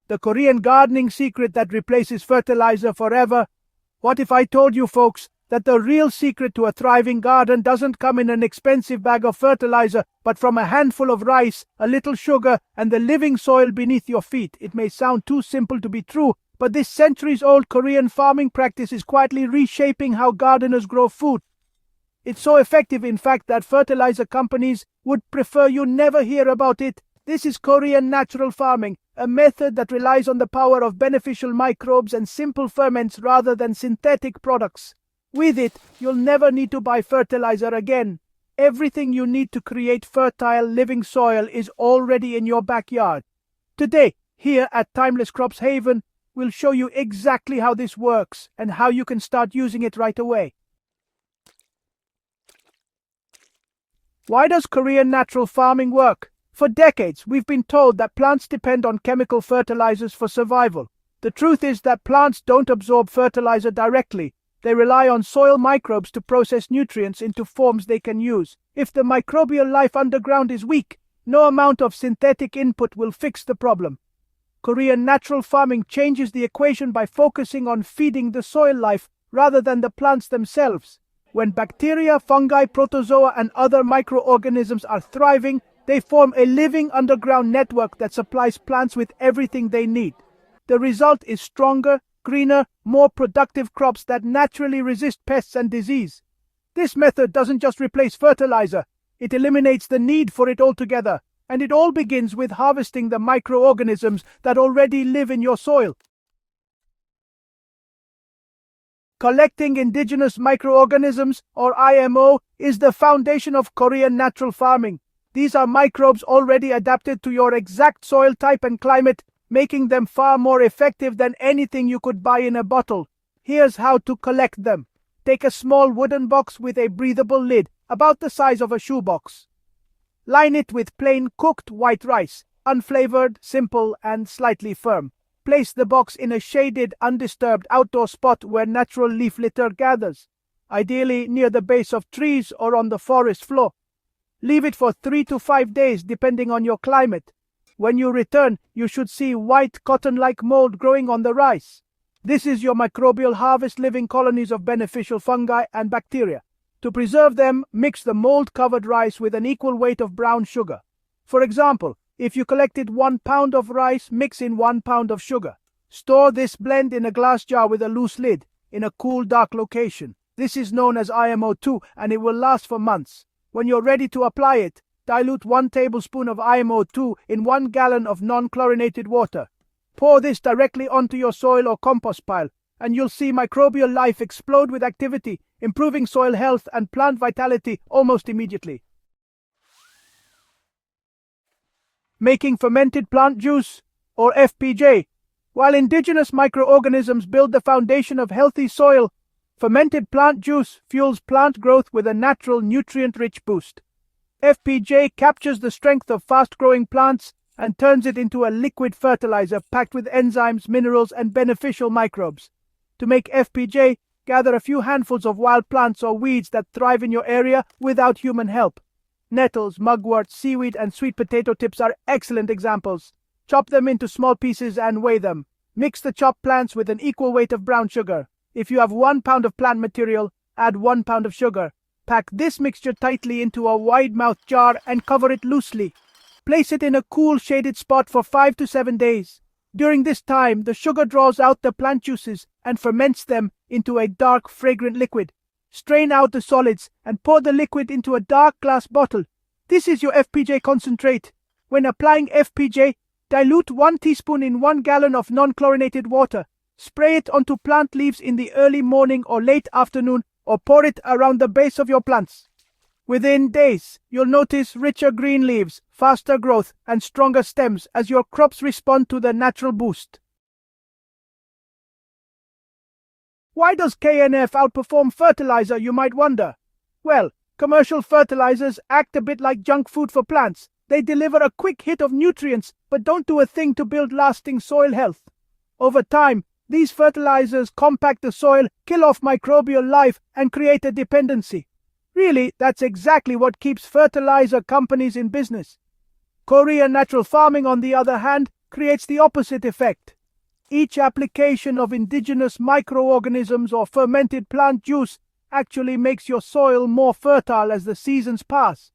The Korean gardening secret that replaces fertilizer forever. What if I told you, folks, that the real secret to a thriving garden doesn't come in an expensive bag of fertilizer, but from a handful of rice, a little sugar, and the living soil beneath your feet? It may sound too simple to be true, but this centuries-old Korean farming practice is quietly reshaping how gardeners grow food. It's so effective, in fact, that fertilizer companies would prefer you never hear about it. This is Korean natural farming, a method that relies on the power of beneficial microbes and simple ferments rather than synthetic products. With it, you'll never need to buy fertilizer again. Everything you need to create fertile, living soil is already in your backyard. Today, here at Timeless Crops Haven, we'll show you exactly how this works and how you can start using it right away. Why does Korean natural farming work? For decades, we've been told that plants depend on chemical fertilizers for survival. The truth is that plants don't absorb fertilizer directly. They rely on soil microbes to process nutrients into forms they can use. If the microbial life underground is weak, no amount of synthetic input will fix the problem. Korean natural farming changes the equation by focusing on feeding the soil life rather than the plants themselves. When bacteria, fungi, protozoa, and other microorganisms are thriving, they form a living underground network that supplies plants with everything they need. The result is stronger, greener, more productive crops that naturally resist pests and disease. This method doesn't just replace fertilizer, it eliminates the need for it altogether, and it all begins with harvesting the microorganisms that already live in your soil. Collecting indigenous microorganisms, or IMO, is the foundation of Korean natural farming. These are microbes already adapted to your exact soil type and climate, making them far more effective than anything you could buy in a bottle. Here's how to collect them. Take a small wooden box with a breathable lid, about the size of a shoebox. Line it with plain cooked white rice, unflavored, simple, and slightly firm. Place the box in a shaded, undisturbed outdoor spot where natural leaf litter gathers, ideally near the base of trees or on the forest floor. Leave it for 3 to 5 days depending on your climate. When you return, you should see white cotton-like mold growing on the rice. This is your microbial harvest, living colonies of beneficial fungi and bacteria. To preserve them, mix the mold-covered rice with an equal weight of brown sugar. For example, if you collected 1 pound of rice, mix in 1 pound of sugar. Store this blend in a glass jar with a loose lid, in a cool, dark location. This is known as IMO2, and it will last for months. When you're ready to apply it, dilute 1 tablespoon of IMO2 in 1 gallon of non-chlorinated water. Pour this directly onto your soil or compost pile, and you'll see microbial life explode with activity, improving soil health and plant vitality almost immediately. Making fermented plant juice, or FPJ. While indigenous microorganisms build the foundation of healthy soil, fermented plant juice fuels plant growth with a natural nutrient-rich boost. FPJ captures the strength of fast-growing plants and turns it into a liquid fertilizer packed with enzymes, minerals, and beneficial microbes. To make FPJ, gather a few handfuls of wild plants or weeds that thrive in your area without human help. Nettles, mugwort, seaweed, and sweet potato tips are excellent examples. Chop them into small pieces and weigh them. Mix the chopped plants with an equal weight of brown sugar. If you have 1 pound of plant material, add 1 pound of sugar. Pack this mixture tightly into a wide-mouthed jar and cover it loosely. Place it in a cool, shaded spot for 5 to 7 days. During this time, the sugar draws out the plant juices and ferments them into a dark, fragrant liquid. Strain out the solids and pour the liquid into a dark glass bottle. This is your FPJ concentrate. When applying FPJ, dilute 1 teaspoon in 1 gallon of non-chlorinated water. Spray it onto plant leaves in the early morning or late afternoon, or pour it around the base of your plants. Within days, you'll notice richer green leaves, faster growth, and stronger stems as your crops respond to the natural boost. Why does KNF outperform fertilizer, you might wonder? Well, commercial fertilizers act a bit like junk food for plants. They deliver a quick hit of nutrients, but don't do a thing to build lasting soil health. Over time, these fertilizers compact the soil, kill off microbial life, and create a dependency. Really, that's exactly what keeps fertilizer companies in business. Korean natural farming, on the other hand, creates the opposite effect. Each application of indigenous microorganisms or fermented plant juice actually makes your soil more fertile as the seasons pass.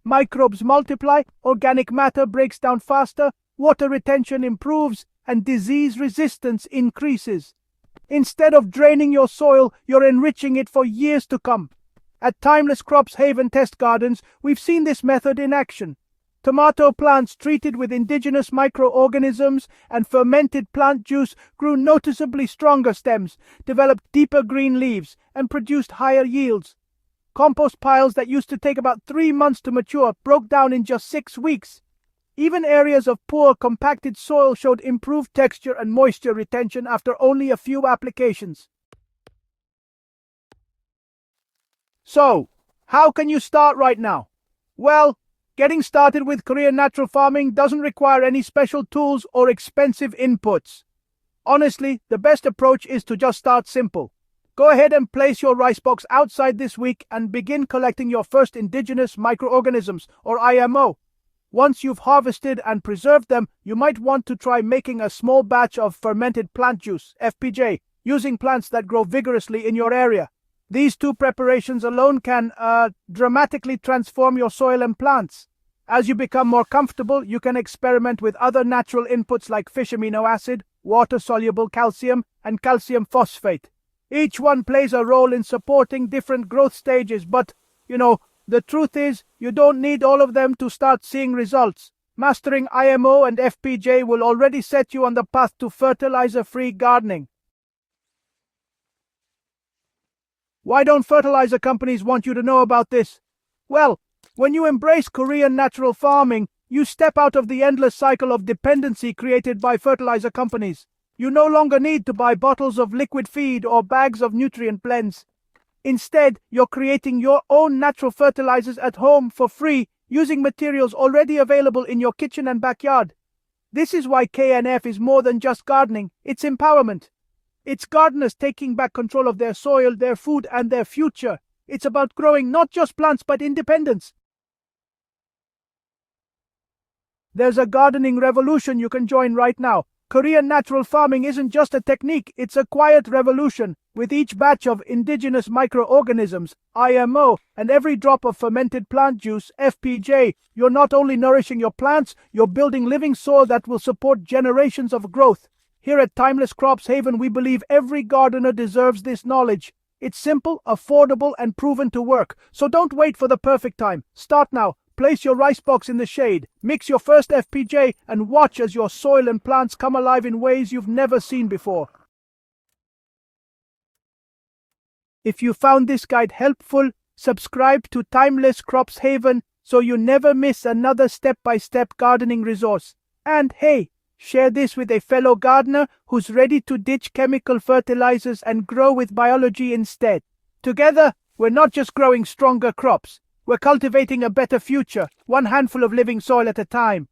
Microbes multiply, organic matter breaks down faster, water retention improves, and disease resistance increases. Instead of draining your soil, you're enriching it for years to come. At Timeless Crops Haven Test Gardens, we've seen this method in action. Tomato plants treated with indigenous microorganisms and fermented plant juice grew noticeably stronger stems, developed deeper green leaves, and produced higher yields. Compost piles that used to take about 3 months to mature broke down in just 6 weeks. Even areas of poor compacted soil showed improved texture and moisture retention after only a few applications. So, how can you start right now? Well, getting started with Korean natural farming doesn't require any special tools or expensive inputs. Honestly, the best approach is to just start simple. Go ahead and place your rice box outside this week and begin collecting your first indigenous microorganisms, or IMO. Once you've harvested and preserved them, you might want to try making a small batch of fermented plant juice, FPJ, using plants that grow vigorously in your area. These 2 preparations alone can dramatically transform your soil and plants. As you become more comfortable, you can experiment with other natural inputs like fish amino acid, water-soluble calcium, and calcium phosphate. Each one plays a role in supporting different growth stages, but, the truth is, you don't need all of them to start seeing results. Mastering IMO and FPJ will already set you on the path to fertilizer-free gardening. Why don't fertilizer companies want you to know about this? Well, when you embrace Korean natural farming, you step out of the endless cycle of dependency created by fertilizer companies. You no longer need to buy bottles of liquid feed or bags of nutrient blends. Instead, you're creating your own natural fertilizers at home for free using materials already available in your kitchen and backyard. This is why KNF is more than just gardening, it's empowerment. It's gardeners taking back control of their soil, their food, and their future. It's about growing not just plants but independence. There's a gardening revolution you can join right now. Korean natural farming isn't just a technique, it's a quiet revolution. With each batch of indigenous microorganisms, IMO, and every drop of fermented plant juice, FPJ, you're not only nourishing your plants, you're building living soil that will support generations of growth. Here at Timeless Crops Haven, we believe every gardener deserves this knowledge. It's simple, affordable, and proven to work. So don't wait for the perfect time. Start now. Place your rice box in the shade, mix your first FPJ, and watch as your soil and plants come alive in ways you've never seen before. If you found this guide helpful, subscribe to Timeless Crops Haven so you never miss another step-by-step gardening resource. And hey, share this with a fellow gardener who's ready to ditch chemical fertilizers and grow with biology instead. Together, we're not just growing stronger crops. We're cultivating a better future, one handful of living soil at a time.